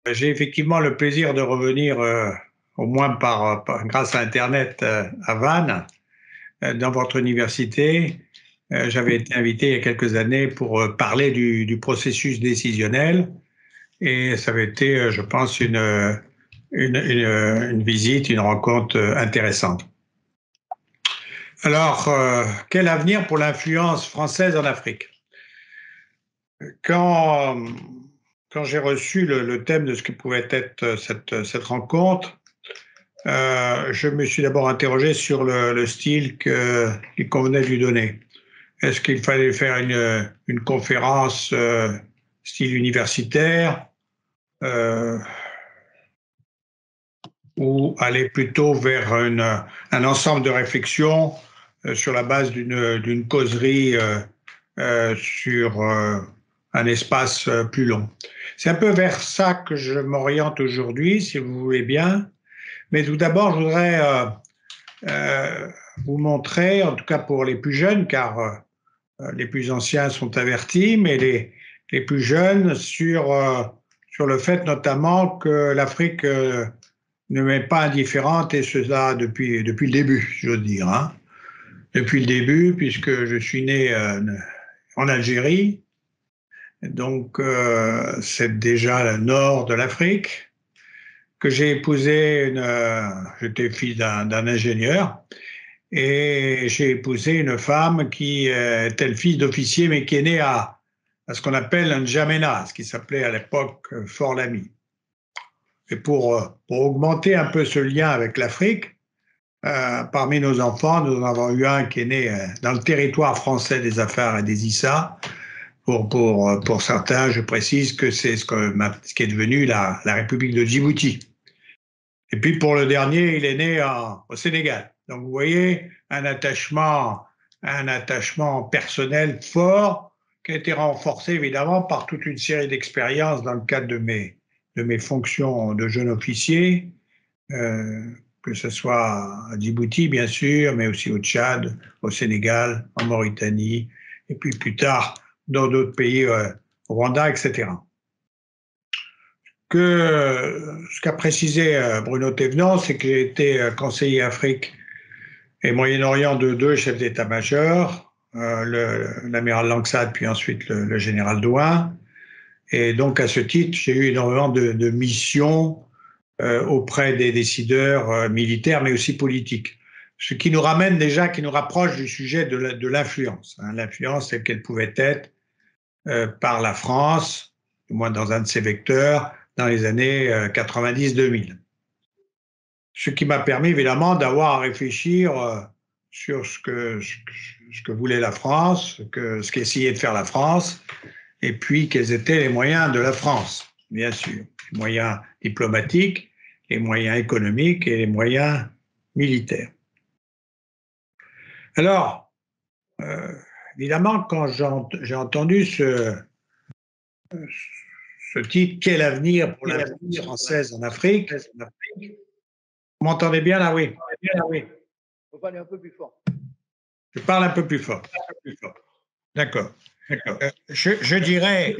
J'ai effectivement le plaisir de revenir, au moins grâce à Internet, à Vannes, dans votre université. J'avais été invité il y a quelques années pour parler du processus décisionnel et ça avait été, je pense, une visite, une rencontre intéressante. Alors, quel avenir pour l'influence française en Afrique? Quand, quand j'ai reçu le thème de ce que pouvait être cette rencontre, je me suis d'abord interrogé sur le style qu'il convenait de lui donner. Est-ce qu'il fallait faire une conférence style universitaire euh, ou aller plutôt vers un ensemble de réflexions sur la base d'une causerie sur un espace plus long? C'est un peu vers ça que je m'oriente aujourd'hui, si vous voulez bien. Mais tout d'abord, je voudrais vous montrer, en tout cas pour les plus jeunes, car les plus anciens sont avertis, mais les plus jeunes sur le fait notamment que l'Afrique ne m'est pas indifférente, et cela depuis le début, je veux dire. Hein. Depuis le début, puisque je suis né en Algérie, donc c'est déjà le nord de l'Afrique, que j'ai épousé j'étais fils d'un ingénieur, et j'ai épousé une femme qui était le fils d'officier, mais qui est née à ce qu'on appelle un N'Djamena, ce qui s'appelait à l'époque Fort Lamy. Et pour augmenter un peu ce lien avec l'Afrique, parmi nos enfants, nous en avons eu un qui est né dans le territoire français des Afars et des Issa. Pour certains, je précise que c'est ce qui est devenu la République de Djibouti. Et puis pour le dernier, il est né au Sénégal. Donc vous voyez un attachement personnel fort qui a été renforcé évidemment par toute une série d'expériences dans le cadre de mes fonctions de jeune officier, que ce soit à Djibouti bien sûr, mais aussi au Tchad, au Sénégal, en Mauritanie, et puis plus tard dans d'autres pays, Rwanda, etc. Ce qu'a précisé Bruno Thévenant, c'est que j'ai été conseiller Afrique et Moyen-Orient de deux chefs d'état-major, l'amiral Langsat, puis ensuite le général Douin. Et donc, à ce titre, j'ai eu énormément de missions auprès des décideurs militaires, mais aussi politiques. Ce qui nous ramène déjà, qui nous rapproche du sujet de l'influence. Hein. L'influence, c'est qu'elle pouvait être par la France, du moins dans un de ses vecteurs, dans les années 90-2000. Ce qui m'a permis évidemment d'avoir à réfléchir sur ce que voulait la France, ce qu'essayait de faire la France, et puis quels étaient les moyens de la France, bien sûr. Les moyens diplomatiques, les moyens économiques et les moyens militaires. Alors, évidemment, quand j'ai entendu ce titre, quel avenir pour l'influence française en Afrique, vous m'entendez bien là? Oui. Il faut parler un peu plus fort. Je parle un peu plus fort. D'accord. Je dirais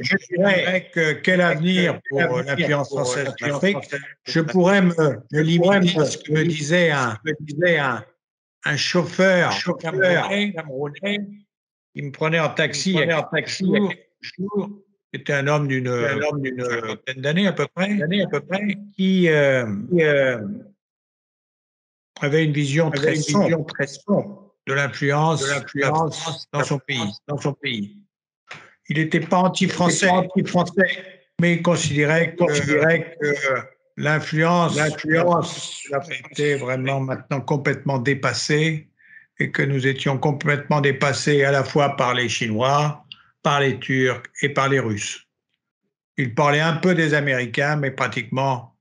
que quel avenir pour l'influence française en Afrique. Je pourrais me limiter à ce que me disait un chauffeur camerounais qui me prenait en taxi il y a quelques jours. C'était un homme d'une cinquantaine d'années à peu près, qui avait une vision très sombre de l'influence de la France dans son pays. Il n'était pas anti-français, mais il considérait que l'influence était vraiment maintenant complètement dépassée, et que nous étions complètement dépassés à la fois par les Chinois, par les Turcs et par les Russes. Il parlait un peu des Américains, mais pratiquement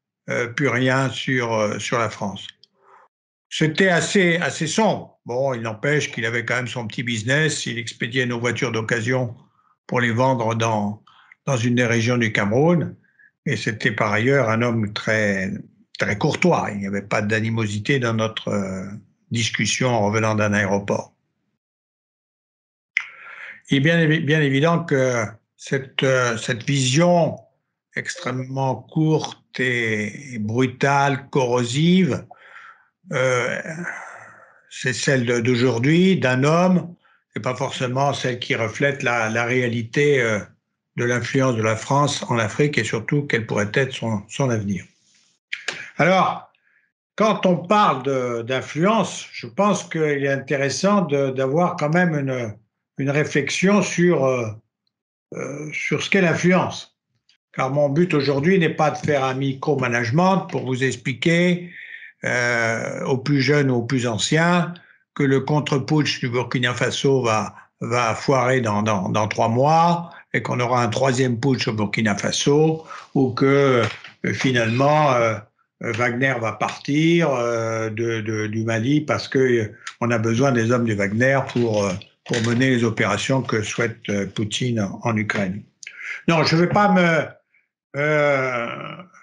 plus rien sur la France. C'était assez sombre. Bon, il n'empêche qu'il avait quand même son petit business. Il expédiait nos voitures d'occasion pour les vendre dans une des régions du Cameroun. Et c'était par ailleurs un homme très, très courtois. Il n'y avait pas d'animosité dans notre discussion en revenant d'un aéroport. Il est bien évident que cette vision extrêmement courte et brutale, corrosive. C'est celle d'aujourd'hui, d'un homme, et pas forcément celle qui reflète la réalité de l'influence de la France en Afrique et surtout quel pourrait être son avenir. Alors, quand on parle d'influence, je pense qu'il est intéressant d'avoir quand même une réflexion sur ce qu'est l'influence. Car mon but aujourd'hui n'est pas de faire un micromanagement pour vous expliquer aux plus jeunes ou aux plus anciens que le contre-putsch du Burkina Faso va foirer dans 3 mois et qu'on aura un 3e putsch au Burkina Faso ou que finalement Wagner va partir du Mali parce qu'on a besoin des hommes du Wagner pour mener les opérations que souhaite Poutine en Ukraine. Non, je ne vais pas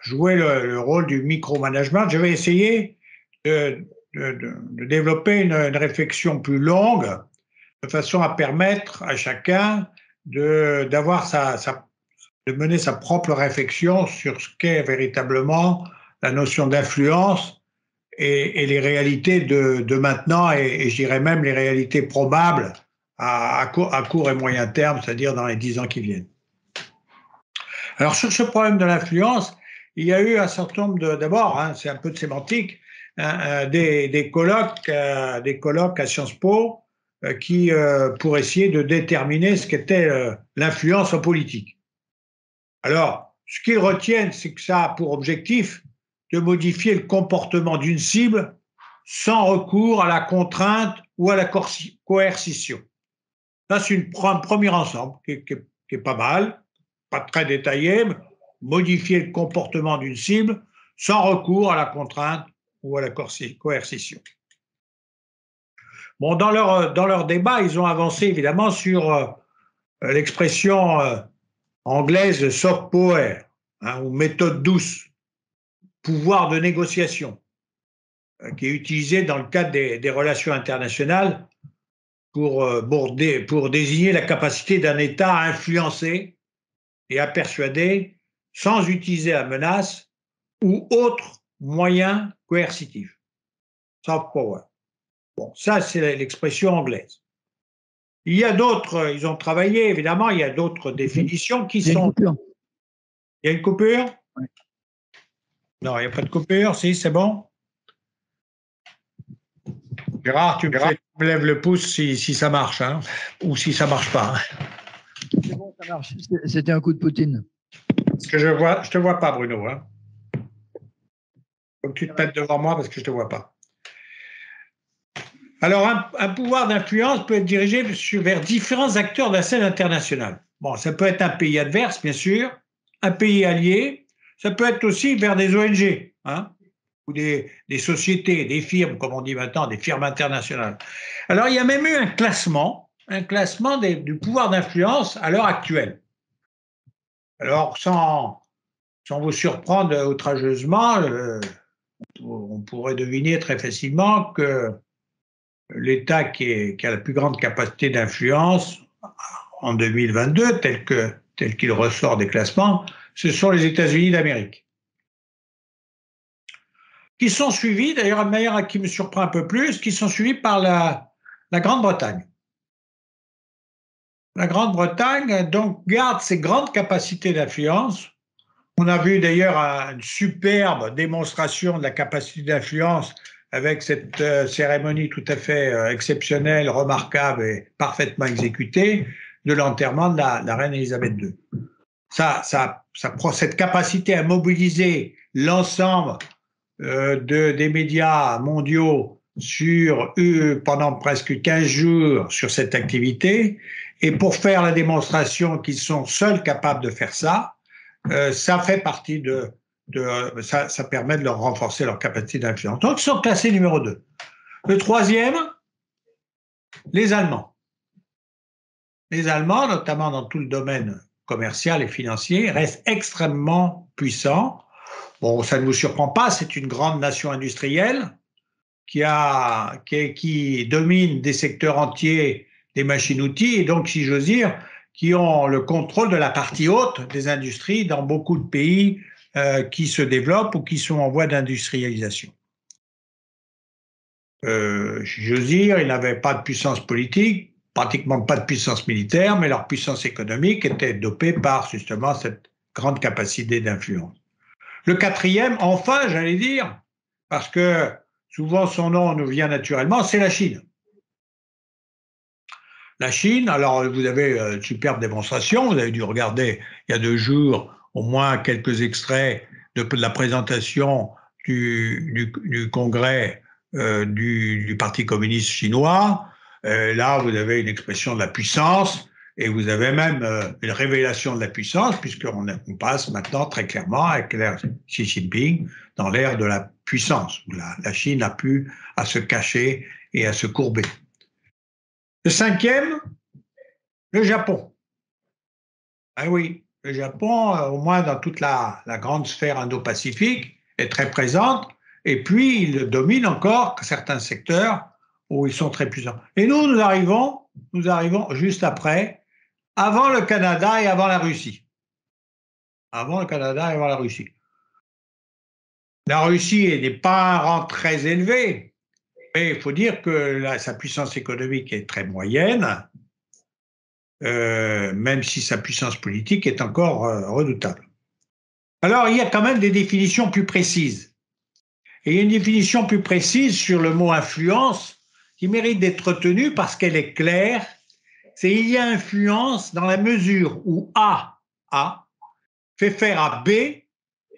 jouer le rôle du micromanagement. Je vais essayer de développer une réflexion plus longue de façon à permettre à chacun de mener sa propre réflexion sur ce qu'est véritablement la notion d'influence et les réalités de maintenant et je dirais même les réalités probables à court et moyen terme, c'est-à-dire dans les 10 ans qui viennent. Alors sur ce problème de l'influence, il y a eu un certain nombre d'abord, c'est un peu de sémantique, des colloques à Sciences Po pour essayer de déterminer ce qu'était l'influence en politique. Alors, ce qu'ils retiennent, c'est que ça a pour objectif de modifier le comportement d'une cible sans recours à la contrainte ou à la coercition. Ça, c'est un premier ensemble qui est pas mal, pas très détaillé, mais modifier le comportement d'une cible sans recours à la contrainte ou à la coercition. Bon, dans leur débat, ils ont avancé évidemment sur l'expression anglaise soft power, ou méthode douce, pouvoir de négociation, qui est utilisée dans le cadre des relations internationales pour désigner la capacité d'un État à influencer et à persuader sans utiliser la menace ou autre moyen coercitif. Soft power. Bon, ça, c'est l'expression anglaise. Il y a d'autres, ils ont travaillé, évidemment, il y a d'autres définitions qui sont... Il y a une coupure? Oui. Non, il n'y a pas de coupure, si, c'est bon? Gérard, tu me lèves le pouce si ça marche, hein, ou si ça ne marche pas. C'est bon, ça marche. C'était un coup de Poutine. Parce que je ne te vois pas, Bruno. Hein. Faut que tu te mettes devant moi parce que je ne te vois pas. Alors, un pouvoir d'influence peut être dirigé vers différents acteurs de la scène internationale. Bon, ça peut être un pays adverse, bien sûr, un pays allié, ça peut être aussi vers des ONG, hein, ou des sociétés, des firmes, comme on dit maintenant, des firmes internationales. Alors, il y a même eu un classement du pouvoir d'influence à l'heure actuelle. Alors, sans vous surprendre outrageusement, on pourrait deviner très facilement que l'État qui a la plus grande capacité d'influence en 2022, tel qu'il ressort des classements, ce sont les États-Unis d'Amérique. Qui sont suivis, d'ailleurs, de manière qui me surprend un peu plus, qui sont suivis par la Grande-Bretagne. La Grande-Bretagne, donc, garde ses grandes capacités d'influence. On a vu d'ailleurs une superbe démonstration de la capacité d'influence avec cette cérémonie tout à fait exceptionnelle, remarquable et parfaitement exécutée de l'enterrement de la reine Elisabeth II. Ça prend cette capacité à mobiliser l'ensemble des médias mondiaux pendant presque 15 jours sur cette activité, et pour faire la démonstration qu'ils sont seuls capables de faire ça, ça fait partie ça permet de leur renforcer leur capacité d'influence. Donc, ils sont classés numéro 2. Le troisième, les Allemands. Les Allemands, notamment dans tout le domaine commercial et financier, restent extrêmement puissants. Bon, ça ne vous surprend pas, c'est une grande nation industrielle qui domine des secteurs entiers des machines-outils et donc, si j'ose dire, qui ont le contrôle de la partie haute des industries dans beaucoup de pays qui se développent ou qui sont en voie d'industrialisation. J'ose dire, ils n'avaient pas de puissance politique, pratiquement pas de puissance militaire, mais leur puissance économique était dopée par justement cette grande capacité d'influence. Le quatrième, enfin, j'allais dire, parce que souvent son nom nous vient naturellement, c'est la Chine. La Chine, alors vous avez une superbe démonstration, vous avez dû regarder il y a 2 jours au moins quelques extraits de la présentation du congrès du Parti communiste chinois. Là, vous avez une expression de la puissance et vous avez même une révélation de la puissance puisqu'on passe maintenant très clairement avec l'ère Xi Jinping dans l'ère de la puissance où la Chine a pu à se cacher et à se courber. Le cinquième, le Japon. Ah oui, le Japon, au moins dans toute la grande sphère indo-pacifique, est très présente. Et puis, il domine encore certains secteurs où ils sont très puissants. Et nous arrivons juste après, avant le Canada et avant la Russie. Avant le Canada et avant la Russie. La Russie n'est pas un rang très élevé, mais il faut dire que sa puissance économique est très moyenne. Même si sa puissance politique est encore redoutable. Alors, il y a quand même des définitions plus précises. Et il y a une définition plus précise sur le mot influence qui mérite d'être retenue parce qu'elle est claire. C'est il y a influence dans la mesure où A fait faire à B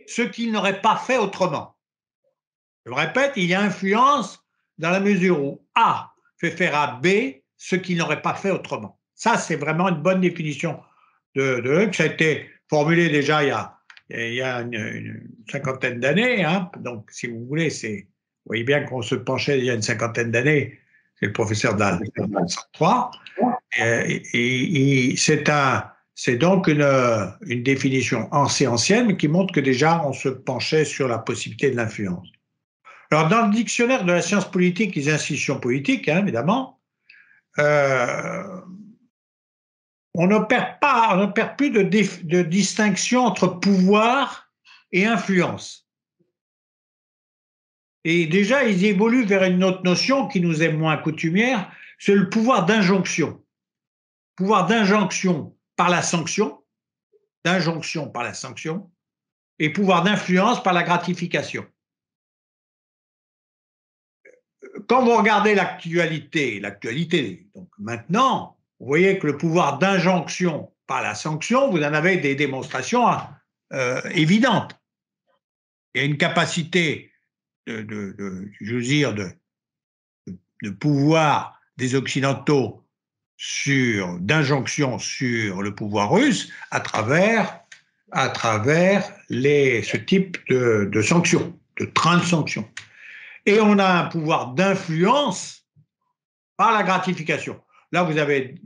ce qu'il n'aurait pas fait autrement. Je répète, il y a influence dans la mesure où A fait faire à B ce qu'il n'aurait pas fait autrement. Ça, c'est vraiment une bonne définition que ça a été formulé déjà il y a une cinquantaine d'années. Hein. Donc, si vous voulez, vous voyez bien qu'on se penchait il y a une cinquantaine d'années. C'est le professeur Dahl, 1903. Et c'est donc une définition assez ancienne, mais qui montre que déjà, on se penchait sur la possibilité de l'influence. Alors, dans le dictionnaire de la science politique et des institutions politiques, hein, évidemment, on n'opère plus de distinction entre pouvoir et influence. Et déjà, ils évoluent vers une autre notion qui nous est moins coutumière, c'est le pouvoir d'injonction. Pouvoir d'injonction par la sanction, et pouvoir d'influence par la gratification. Quand vous regardez l'actualité, donc maintenant, vous voyez que le pouvoir d'injonction par la sanction, vous en avez des démonstrations évidentes. Il y a une capacité de pouvoir des Occidentaux d'injonction sur le pouvoir russe à travers ce type de sanctions, de train de sanctions. Et on a un pouvoir d'influence par la gratification. Là, vous avez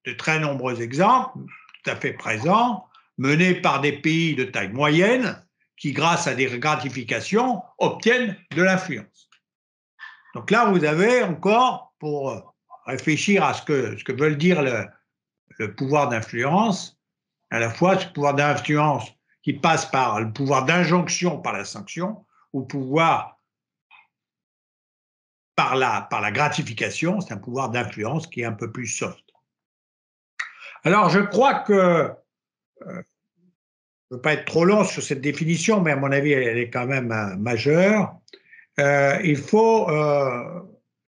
de très nombreux exemples, tout à fait présents, menés par des pays de taille moyenne qui, grâce à des gratifications, obtiennent de l'influence. Donc là, vous avez encore, pour réfléchir à ce que veut dire le pouvoir d'influence, à la fois ce pouvoir d'influence qui passe par le pouvoir d'injonction par la sanction, ou pouvoir par la gratification, c'est un pouvoir d'influence qui est un peu plus soft. Alors, je crois que, je ne veux pas être trop long sur cette définition, mais à mon avis, elle est quand même majeure. Il faut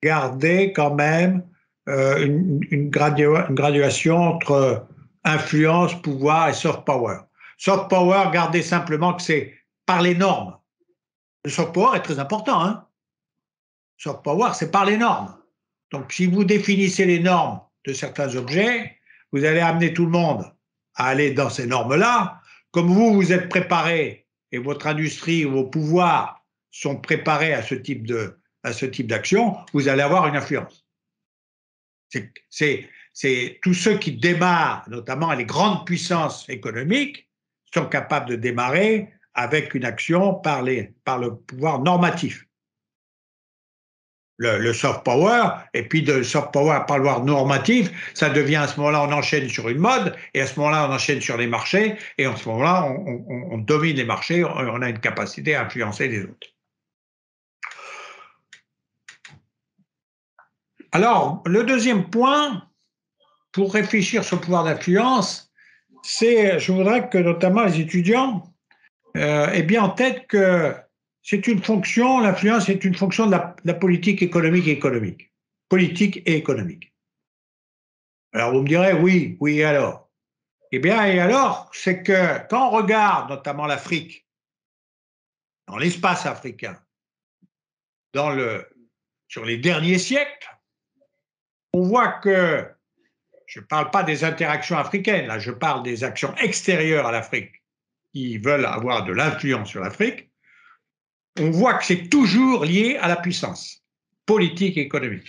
garder quand même une graduation entre influence, pouvoir et soft power. Soft power, gardez simplement que c'est par les normes. Le soft power est très important, hein. Soft power, c'est par les normes. Donc, si vous définissez les normes de certains objets, vous allez amener tout le monde à aller dans ces normes-là. Comme vous êtes préparé et votre industrie ou vos pouvoirs sont préparés à ce type d'action, vous allez avoir une influence. C'est tous ceux qui démarrent, notamment les grandes puissances économiques, sont capables de démarrer avec une action par le pouvoir normatif. le soft power, et puis de soft power, pas le voir normatif, ça devient à ce moment-là, on enchaîne sur une mode, et à ce moment-là, on enchaîne sur les marchés, et à ce moment-là, on domine les marchés, on a une capacité à influencer les autres. Alors, le deuxième point, pour réfléchir sur le pouvoir d'influence, c'est, je voudrais que notamment les étudiants aient bien en tête que c'est une fonction, l'influence est une fonction de la politique économique et économique. Politique et économique. Alors vous me direz, oui, oui, et alors? Eh bien, et alors, c'est que quand on regarde notamment l'Afrique, dans l'espace africain, sur les derniers siècles, on voit que, je ne parle pas des interactions africaines, là, je parle des actions extérieures à l'Afrique qui veulent avoir de l'influence sur l'Afrique, on voit que c'est toujours lié à la puissance politique et économique.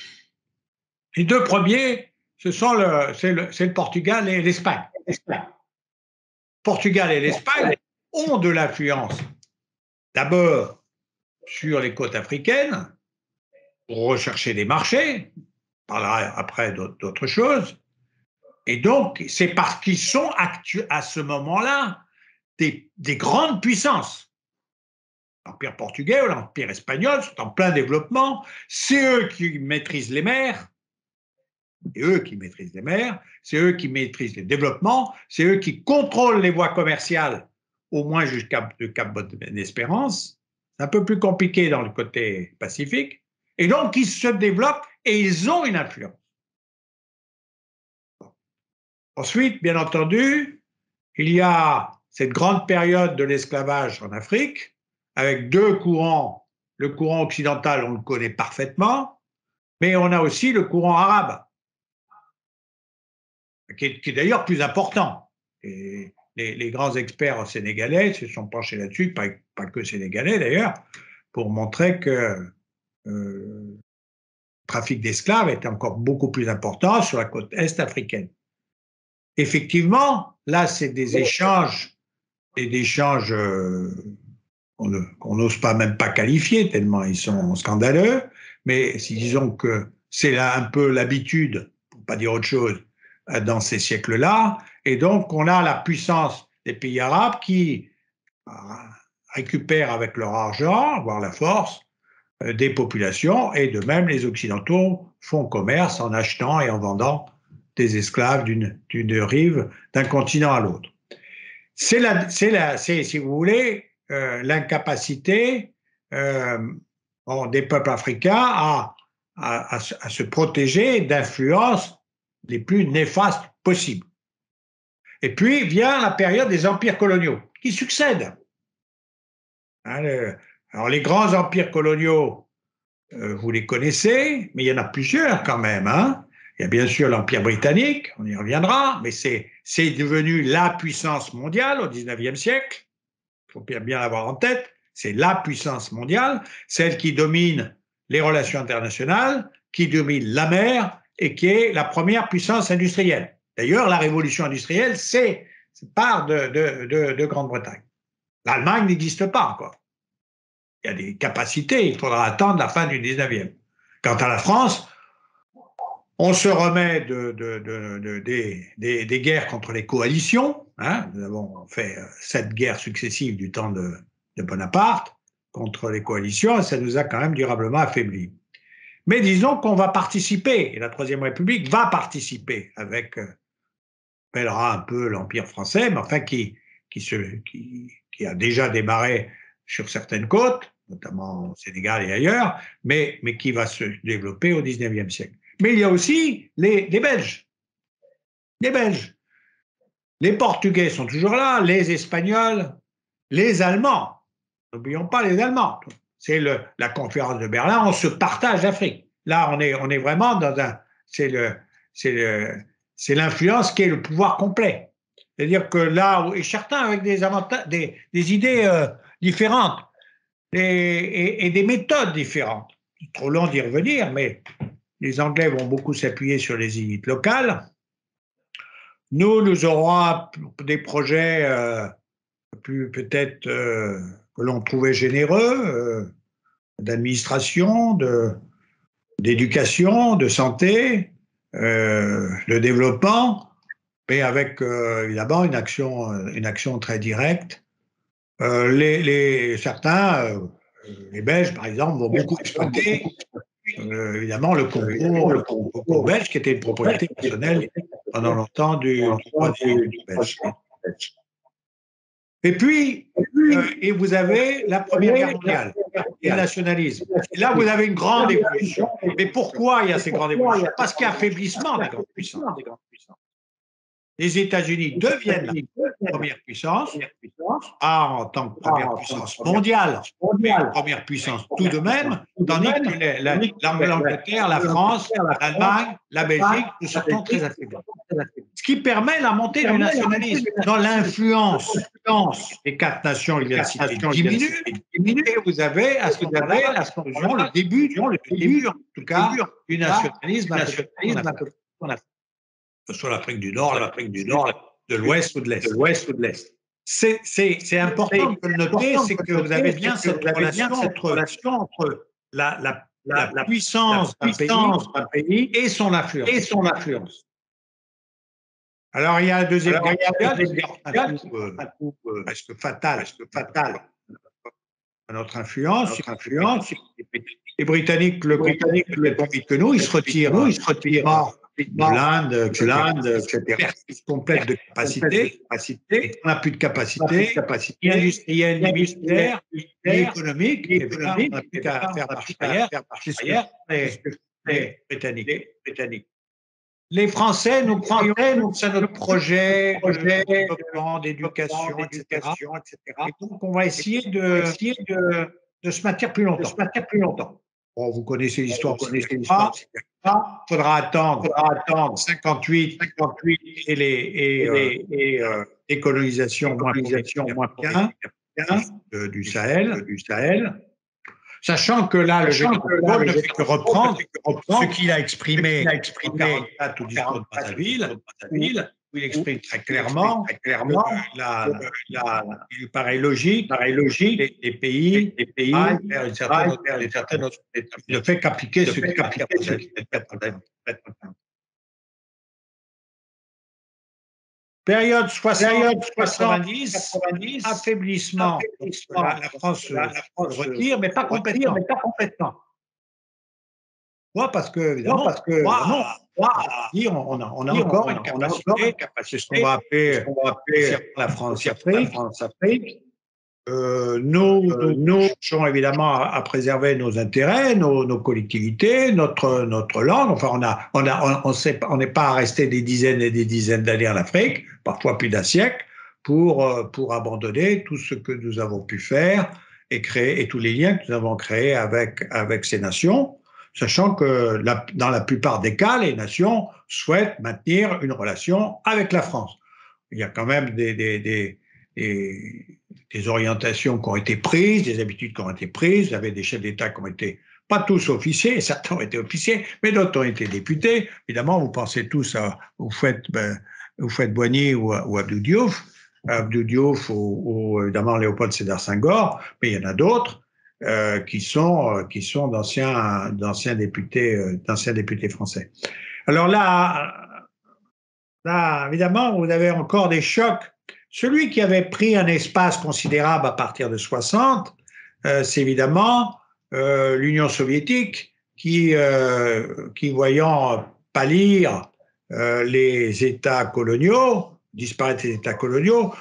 Les deux premiers, c'est le Portugal et l'Espagne. Portugal et l'Espagne ont de l'influence, d'abord sur les côtes africaines, pour rechercher des marchés, on parlera après d'autres choses, et donc c'est parce qu'ils sont à ce moment-là des grandes puissances. L'Empire portugais ou l'Empire espagnol sont en plein développement, c'est eux qui maîtrisent les mers, c'est eux qui maîtrisent les mers, c'est eux qui maîtrisent les développements, c'est eux qui contrôlent les voies commerciales, au moins jusqu'à Cap Bonne-Espérance. C'est un peu plus compliqué dans le côté Pacifique. Et donc, ils se développent et ils ont une influence. Ensuite, bien entendu, il y a cette grande période de l'esclavage en Afrique, avec deux courants. Le courant occidental, on le connaît parfaitement, mais on a aussi le courant arabe, qui est d'ailleurs plus important. Et les grands experts sénégalais se sont penchés là-dessus, pas que sénégalais d'ailleurs, pour montrer que le trafic d'esclaves était encore beaucoup plus important sur la côte est africaine. Effectivement, là, c'est des échanges qu'on n'ose pas même pas qualifier, tellement ils sont scandaleux, mais disons que c'est là un peu l'habitude, pour ne pas dire autre chose, dans ces siècles-là, et donc on a la puissance des pays arabes qui récupèrent avec leur argent, voire la force, des populations, et de même les Occidentaux font commerce en achetant et en vendant des esclaves d'une rive d'un continent à l'autre. C'est, si vous voulez, l'incapacité des peuples africains à se protéger d'influences les plus néfastes possibles. Et puis vient la période des empires coloniaux qui succèdent. Alors les grands empires coloniaux, vous les connaissez, mais il y en a plusieurs quand même. Il y a bien sûr l'Empire britannique, on y reviendra, mais c'est devenu la puissance mondiale au XIXe siècle. Il faut bien l'avoir en tête. C'est la puissance mondiale, celle qui domine les relations internationales, qui domine la mer et qui est la première puissance industrielle. D'ailleurs, la révolution industrielle, c'est part de Grande-Bretagne. L'Allemagne n'existe pas encore. Il y a des capacités, il faudra attendre la fin du 19e. Quant à la France, on se remet des guerres contre les coalitions. Nous avons fait 7 guerres successives du temps de Bonaparte contre les coalitions, et ça nous a quand même durablement affaiblis. Mais disons qu'on va participer, et la Troisième République va participer avec, on appellera un peu l'Empire français, mais enfin qui a déjà démarré sur certaines côtes, notamment au Sénégal et ailleurs, mais qui va se développer au XIXe siècle. Mais il y a aussi les Belges. Les Belges. Les Portugais sont toujours là, les Espagnols, les Allemands. N'oublions pas les Allemands. C'est la conférence de Berlin, on se partage l'Afrique. Là, on est vraiment dans c'est l'influence qui est le pouvoir complet. C'est-à-dire que là, et certains avec des idées différentes et des méthodes différentes. C'est trop long d'y revenir, mais les Anglais vont beaucoup s'appuyer sur les élites locales. Nous aurons des projets peut-être que l'on trouvait généreux, d'administration, d'éducation, de santé, de développement, mais avec évidemment une action très directe. Certains, les Belges par exemple, vont beaucoup exploiter évidemment le Congo belge, qui était une propriété personnelle pendant longtemps du roi des Belges. Et puis, et vous avez la Première Guerre mondiale et le nationalisme. Et là, vous avez une grande évolution. Mais pourquoi il y a ces grandes évolutions? Parce qu'il y a affaiblissement des grandes puissances. Les États-Unis deviennent la première puissance, pas en tant que première puissance mondiale, mais une première puissance tout de même, tandis que l'Angleterre, la France, l'Allemagne, la Belgique, nous sortons très affaiblis. Ce qui permet la montée du nationalisme. Dans l'influence des quatre nations, il y a cité, diminue, et vous avez à ce moment-là la conclusion, le début, en tout cas, du nationalisme, que ce soit l'Afrique du Nord, de l'Ouest ou de l'Est. C'est important de le noter, c'est que vous avez bien cette relation entre la puissance d'un pays et son influence. Alors, il y a un deuxième guerre mondiale, un coup presque fatal à notre influence. Les Britanniques le comprennent plus vite que nous, ils se retirent de l'Inde, etc. Perte complète de capacité. On n'a plus de capacité, ni industrielle, ni militaire, ni économique. Et bien, on n'a plus qu'à faire marche arrière. C'est ce que les Britanniques. Les Français, nous croyons à notre projet de développement, d'éducation, etc. Et donc, on va essayer de se maintenir plus longtemps. Bon, vous connaissez l'histoire. Il faudra attendre 58 et les colonisations moins du Sahel. Sachant que là, le général de Gaulle ne fait que reprendre ce qu'il a exprimé en 1944 au discours de Brazzaville, où il exprime très clairement qu'il lui paraît logique les pays aillent vers une certaine autre. Il ne fait qu'appliquer ce qu'il a fait. Période 60-90, affaiblissement. La France se retire, mais pas complètement. Pourquoi? Parce que, évidemment, on a encore une capacité, c'est ce qu'on va appeler la France-Afrique. Nous cherchons évidemment à préserver nos intérêts, nos collectivités, notre langue. Enfin, on n'est pas resté des dizaines et des dizaines d'années en Afrique, parfois plus d'un siècle, pour abandonner tout ce que nous avons pu faire et créer, et tous les liens que nous avons créés avec ces nations, sachant que dans la plupart des cas, les nations souhaitent maintenir une relation avec la France. Il y a quand même des orientations qui ont été prises, des habitudes qui ont été prises. Vous avez des chefs d'État qui ont été, pas tous officiers, certains ont été officiers, mais d'autres ont été députés. Évidemment, vous pensez tous à Houphouët-Boigny ou Abdou Diouf. Abdou Diouf ou évidemment Léopold Sédar Senghor, mais il y en a d'autres qui sont d'anciens députés français. Alors là, évidemment, vous avez encore des chocs. Celui qui avait pris un espace considérable à partir de 60, c'est évidemment l'Union soviétique qui voyant pâlir les États coloniaux, disparaître les États coloniaux,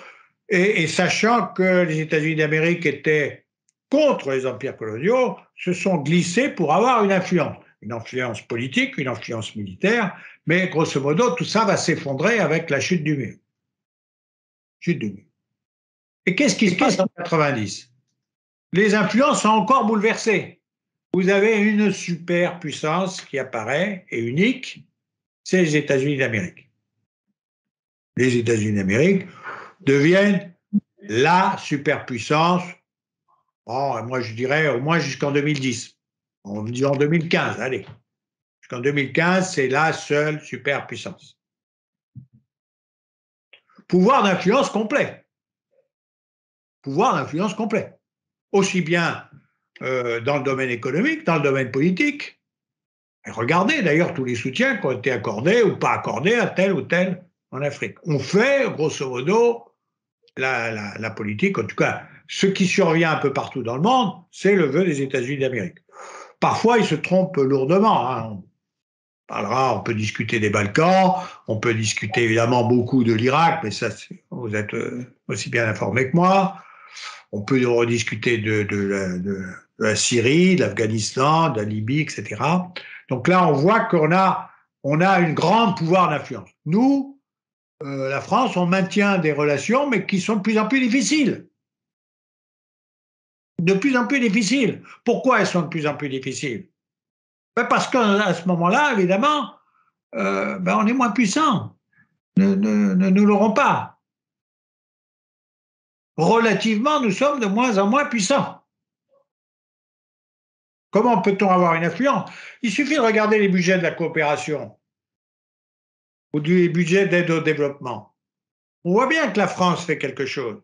et sachant que les États-Unis d'Amérique étaient contre les empires coloniaux, se sont glissés pour avoir une influence politique, une influence militaire, mais grosso modo, tout ça va s'effondrer avec la chute du mur. Et qu'est-ce qui se passe en 90? Les influences sont encore bouleversées. Vous avez une superpuissance qui apparaît et unique, c'est les États-Unis d'Amérique. Les États-Unis d'Amérique deviennent la superpuissance, moi je dirais au moins jusqu'en 2010. On dit en 2015, allez. Jusqu'en 2015, c'est la seule superpuissance. Pouvoir d'influence complet. Aussi bien dans le domaine économique, dans le domaine politique, Et regardez d'ailleurs tous les soutiens qui ont été accordés ou pas accordés à tel ou tel en Afrique. On fait, grosso modo, la politique, en tout cas, ce qui survient un peu partout dans le monde, c'est le vœu des États-Unis d'Amérique. Parfois, ils se trompent lourdement. Hein. On peut discuter des Balkans, on peut discuter évidemment beaucoup de l'Irak, mais ça, vous êtes aussi bien informé que moi. On peut rediscuter de la Syrie, de l'Afghanistan, de la Libye, etc. Donc là, on voit on a un grand pouvoir d'influence. Nous, la France, on maintient des relations, mais qui sont de plus en plus difficiles. De plus en plus difficiles. Pourquoi elles sont de plus en plus difficiles? Parce qu'à ce moment-là, évidemment, on est moins puissant. Ne nous l'aurons pas. Relativement, nous sommes de moins en moins puissants. Comment peut-on avoir une influence? Il suffit de regarder les budgets de la coopération ou du budget d'aide au développement. On voit bien que la France fait quelque chose.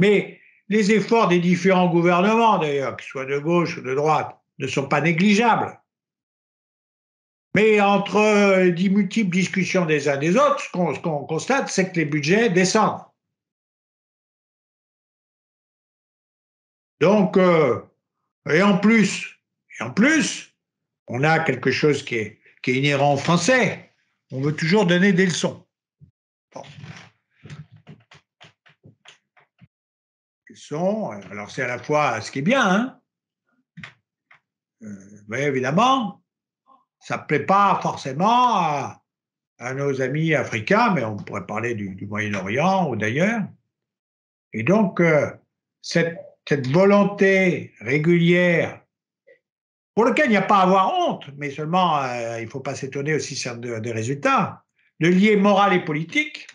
Mais les efforts des différents gouvernements, d'ailleurs, qu'ils soient de gauche ou de droite, ne sont pas négligeables. Mais entre les multiples discussions des uns des autres, ce qu'on constate, c'est que les budgets descendent. Donc, et en plus, on a quelque chose qui est inhérent aux Français. On veut toujours donner des leçons. Bon. Leçons, alors c'est à la fois ce qui est bien, hein, mais évidemment, ça ne plaît pas forcément à nos amis africains, mais on pourrait parler du Moyen-Orient ou d'ailleurs. Et donc, cette volonté régulière, pour laquelle il n'y a pas à avoir honte, mais seulement il ne faut pas s'étonner aussi des résultats, de lier morale et politique,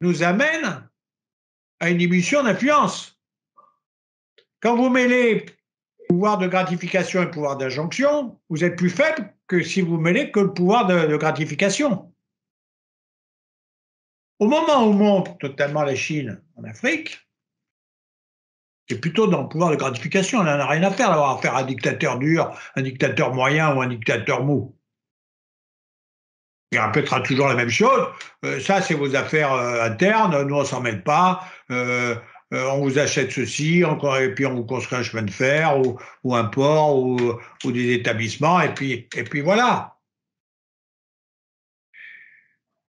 nous amène à une diminution d'influence. Quand vous mêlez pouvoir de gratification et pouvoir d'injonction, vous êtes plus faible que si vous mêlez que le pouvoir de gratification. Au moment où monte totalement la Chine en Afrique, c'est plutôt dans le pouvoir de gratification. On n'en a rien à faire d'avoir à faire un dictateur dur, un dictateur moyen ou un dictateur mou. Il répétera toujours la même chose. Ça, c'est vos affaires internes. Nous, on s'en mêle pas. On vous achète ceci, et puis on vous construit un chemin de fer ou un port ou des établissements. Et puis voilà.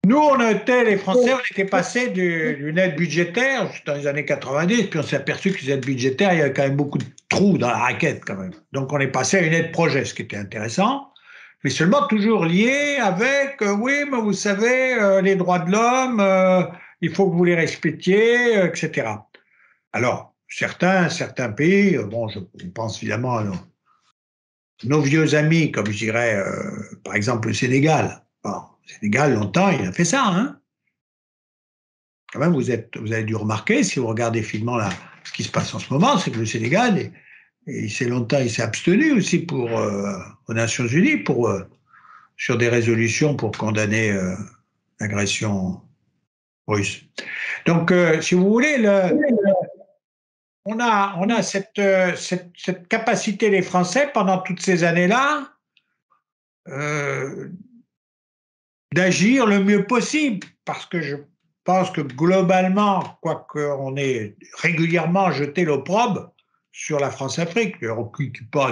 Nous, les Français, on était passés d'une aide budgétaire dans les années 90, puis on s'est aperçu que ces aides budgétaires, il y avait quand même beaucoup de trous dans la raquette quand même. Donc on est passé à une aide projet, ce qui était intéressant, mais seulement toujours lié avec, oui, mais vous savez, les droits de l'homme, il faut que vous les respectiez, etc. Alors, certains pays, bon, je pense évidemment à nos vieux amis, comme je dirais, par exemple le Sénégal. Bon, le Sénégal, longtemps, il a fait ça, hein. Quand même, vous avez dû remarquer, si vous regardez finement là, ce qui se passe en ce moment, c'est que le Sénégal, il s'est abstenu aussi aux Nations Unies sur des résolutions pour condamner l'agression russe. Donc, si vous voulez, on a cette capacité, les Français, pendant toutes ces années-là, d'agir le mieux possible, parce que je pense que globalement, quoique on ait régulièrement jeté l'opprobre sur la France-Afrique,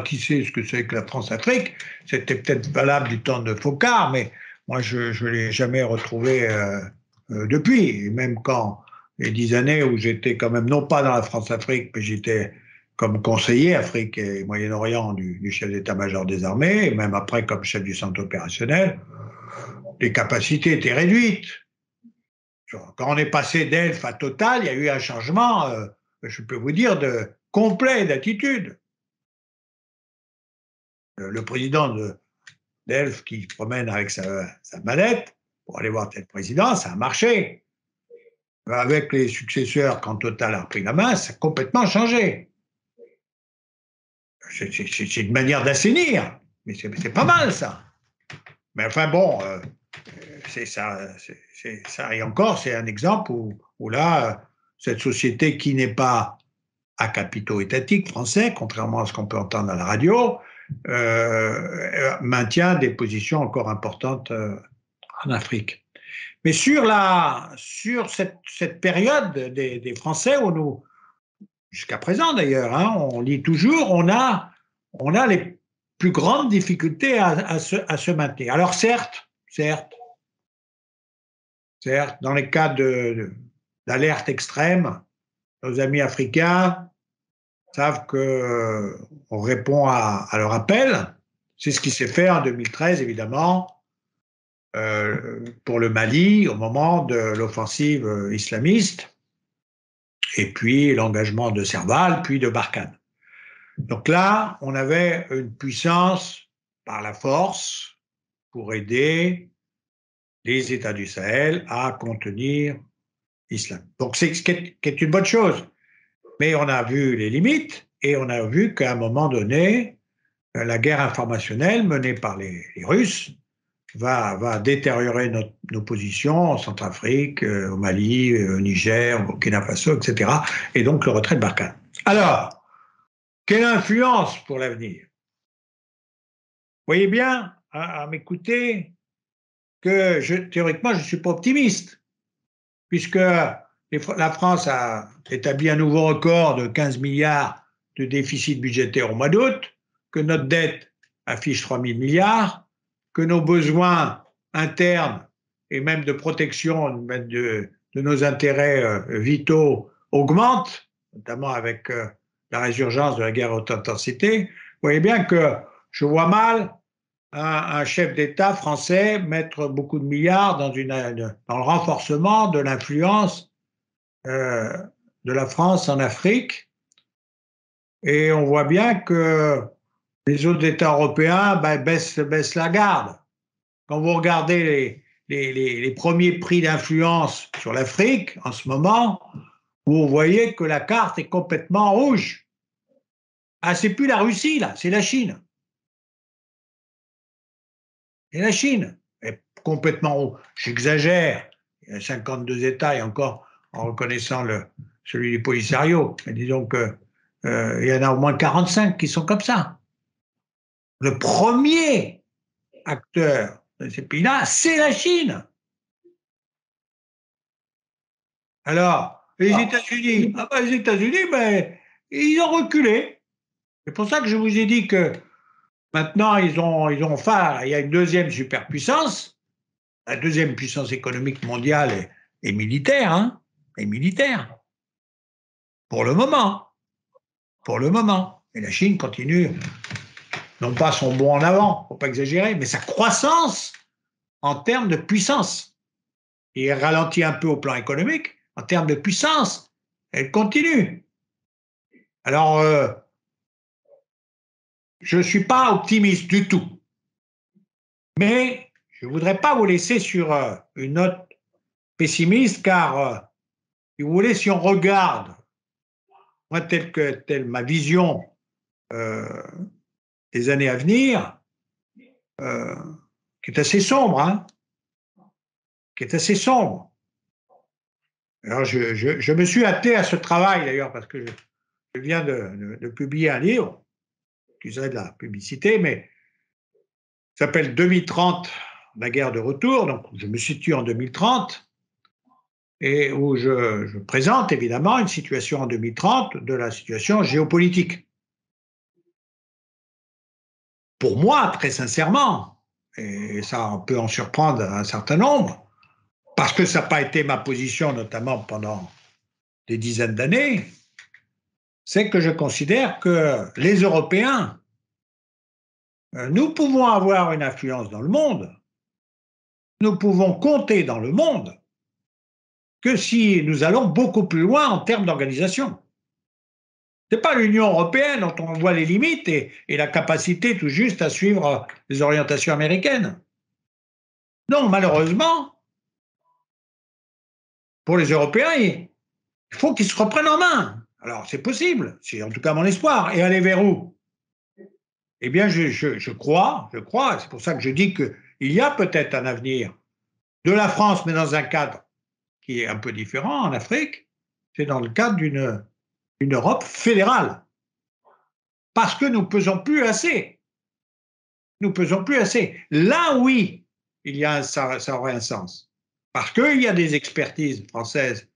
qui sait ce que c'est que la France-Afrique, c'était peut-être valable du temps de Focard, mais moi je ne l'ai jamais retrouvé depuis, et même quand les 10 années où j'étais quand même, non pas dans la France-Afrique, mais j'étais comme conseiller Afrique et Moyen-Orient du chef d'état-major des armées, et même après comme chef du centre opérationnel, les capacités étaient réduites. Quand on est passé d'Elf à Total, il y a eu un changement, je peux vous dire, complet d'attitude. Le président d'Elf qui se promène avec sa mallette pour aller voir tel président, ça a marché. Avec les successeurs, quand Total a repris la main, ça a complètement changé. C'est une manière d'assainir, mais c'est pas mal ça. Mais enfin bon, c'est ça. Et encore, c'est un exemple où là, cette société qui n'est pas à capitaux étatiques français, contrairement à ce qu'on peut entendre à la radio, maintient des positions encore importantes en Afrique. Mais sur cette période des Français, où nous, jusqu'à présent d'ailleurs, hein, on lit toujours, on a les plus grandes difficultés à se maintenir. Alors certes, dans les cas d'alerte extrême, nos amis africains savent qu'on répond à leur appel. C'est ce qui s'est fait en 2013, évidemment, pour le Mali, au moment de l'offensive islamiste, et puis l'engagement de Serval, puis de Barkhane. Donc là, on avait une puissance par la force pour aider les États du Sahel à contenir l'islam. Donc c'est ce qui est une bonne chose. Mais on a vu les limites et on a vu qu'à un moment donné, la guerre informationnelle menée par les Russes va détériorer nos positions en Centrafrique, au Mali, au Niger, au Burkina Faso, etc. Et donc le retrait de Barkhane. Alors, quelle influence pour l'avenir? Vous voyez bien, à m'écouter, que théoriquement, je ne suis pas optimiste, puisque la France a établi un nouveau record de 15 milliards de déficit budgétaire au mois d'août, que notre dette affiche 3 000 milliards, que nos besoins internes et même de protection de nos intérêts vitaux augmentent, notamment avec la résurgence de la guerre à haute intensité. Vous voyez bien que je vois mal un chef d'État français mettre beaucoup de milliards dans le renforcement de l'influence de la France en Afrique. Et on voit bien que les autres États européens baissent la garde. Quand vous regardez les premiers prix d'influence sur l'Afrique en ce moment, vous voyez que la carte est complètement rouge. Ah, c'est plus la Russie, là, c'est la Chine. Et la Chine est complètement rouge. J'exagère, il y a 52 États, et encore en reconnaissant celui du Polisario. Mais disons qu'il y en a au moins 45 qui sont comme ça. Le premier acteur de ces pays-là, c'est la Chine. Alors, les États-Unis, les États-Unis, ils ont reculé. C'est pour ça que je vous ai dit que maintenant, il y a une deuxième superpuissance, la deuxième puissance économique mondiale et militaire, hein, et militaire. Pour le moment. Pour le moment. Et la Chine continue, non pas son bond en avant, il ne faut pas exagérer, mais sa croissance en termes de puissance. Et elle ralentit un peu au plan économique, en termes de puissance, elle continue. Alors, je ne suis pas optimiste du tout. Mais je ne voudrais pas vous laisser sur une note pessimiste, car, si vous voulez, si on regarde, moi, telle ma vision des années à venir, qui est assez sombre, hein, qui est assez sombre. Alors, je me suis attelé à ce travail, d'ailleurs, parce que je viens de publier un livre, qui serait de la publicité, mais s'appelle 2030, la guerre de retour. Donc, je me situe en 2030, et où je présente évidemment une situation en 2030 de la situation géopolitique. Pour moi, très sincèrement, et ça peut en surprendre un certain nombre, parce que ça n'a pas été ma position, notamment pendant des dizaines d'années, c'est que je considère que les Européens, nous pouvons avoir une influence dans le monde, nous pouvons compter dans le monde, que si nous allons beaucoup plus loin en termes d'organisation. Ce n'est pas l'Union européenne dont on voit les limites et la capacité tout juste à suivre les orientations américaines. Non, malheureusement, pour les Européens, il faut qu'ils se reprennent en main. Alors, c'est possible, c'est en tout cas mon espoir. Et aller vers où? Eh bien, je crois, c'est pour ça que je dis qu'il y a peut-être un avenir de la France, mais dans un cadre qui est un peu différent en Afrique, c'est dans le cadre d'une une Europe fédérale. Parce que nous ne pesons plus assez. Nous ne pesons plus assez. Là, oui, ça aurait un sens. Parce qu'il y a des expertises françaises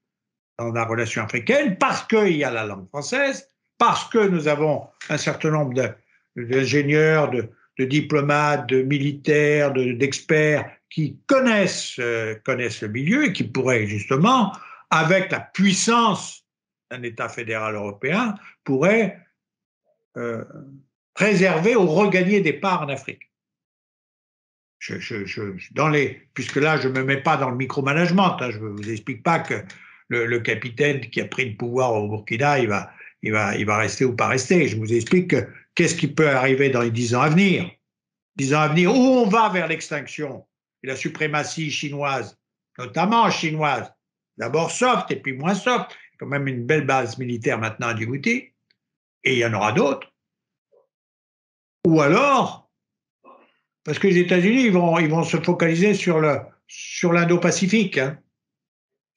dans la relation africaine, parce qu'il y a la langue française, parce que nous avons un certain nombre d'ingénieurs, de diplomates, de militaires, d'experts qui connaissent le milieu et qui pourraient justement, avec la puissance d'un État fédéral européen, pourraient préserver ou regagner des parts en Afrique. Puisque là, je ne me mets pas dans le micromanagement, hein, je ne vous explique pas que le capitaine qui a pris le pouvoir au Burkina, il va rester ou pas rester. Je vous explique qu'est-ce qui peut arriver dans les 10 ans à venir. 10 ans à venir, où on va vers l'extinction et la suprématie chinoise, notamment chinoise, d'abord soft et puis moins soft. Il y a quand même une belle base militaire maintenant à Djibouti, et il y en aura d'autres. Ou alors, parce que les États-Unis, ils vont se focaliser sur l'Indo-Pacifique. Hein.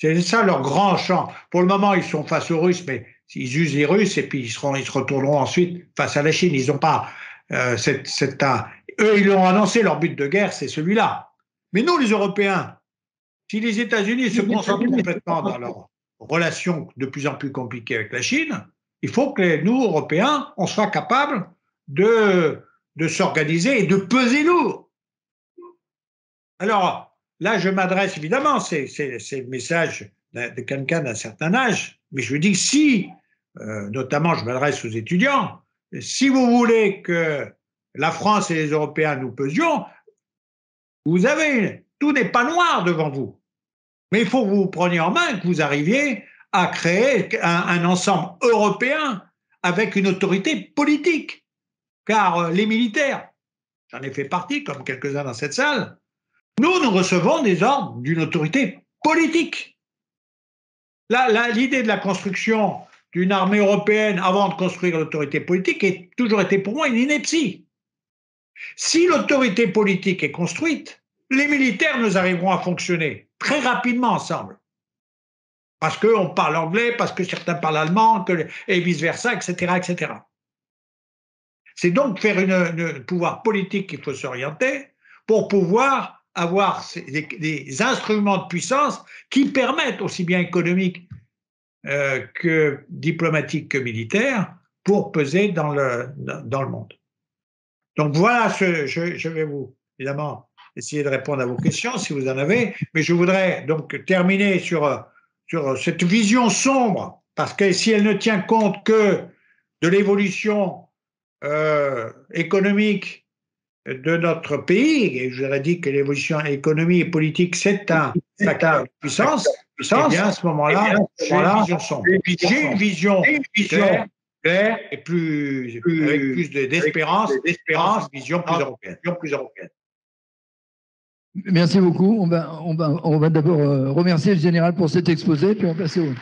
C'est ça leur grand champ. Pour le moment, ils sont face aux Russes, mais ils usent les Russes et puis ils se retourneront ensuite face à la Chine. Ils n'ont pas eux, ils l'ont annoncé, leur but de guerre, c'est celui-là. Mais nous, les Européens, si les États-Unis se concentrent complètement dans leur relation de plus en plus compliquée avec la Chine, il faut que nous, Européens, on soit capables de s'organiser et de peser lourd. Alors, là, je m'adresse, évidemment, c'est le message de quelqu'un d'un certain âge, mais je dis si, notamment je m'adresse aux étudiants, si vous voulez que la France et les Européens nous pesions, tout n'est pas noir devant vous. Mais il faut que vous vous preniez en main, que vous arriviez à créer un ensemble européen avec une autorité politique. Car les militaires, j'en ai fait partie, comme quelques-uns dans cette salle, nous recevons des ordres d'une autorité politique. L'idée de la construction d'une armée européenne avant de construire l'autorité politique a toujours été pour moi une ineptie. Si l'autorité politique est construite, les militaires, nous arriveront à fonctionner très rapidement ensemble. Parce qu'on parle anglais, parce que certains parlent allemand, et vice-versa, etc., etc. C'est donc vers un pouvoir politique qu'il faut s'orienter pour pouvoir avoir des instruments de puissance qui permettent, aussi bien économiques que diplomatiques que militaires, pour peser dans le monde. Donc voilà, je vais vous, évidemment, essayer de répondre à vos questions si vous en avez, mais je voudrais donc terminer sur cette vision sombre, parce que si elle ne tient compte que de l'évolution économique de notre pays, et je vous ai dit que l'évolution économique et politique, c'est un facteur de puissance, et bien à ce moment-là, j'ai une vision sombre. J'ai une vision claire et avec plus d'espérance, une vision plus européenne. Merci beaucoup. On va d'abord remercier le général pour cet exposé, puis on va passer au...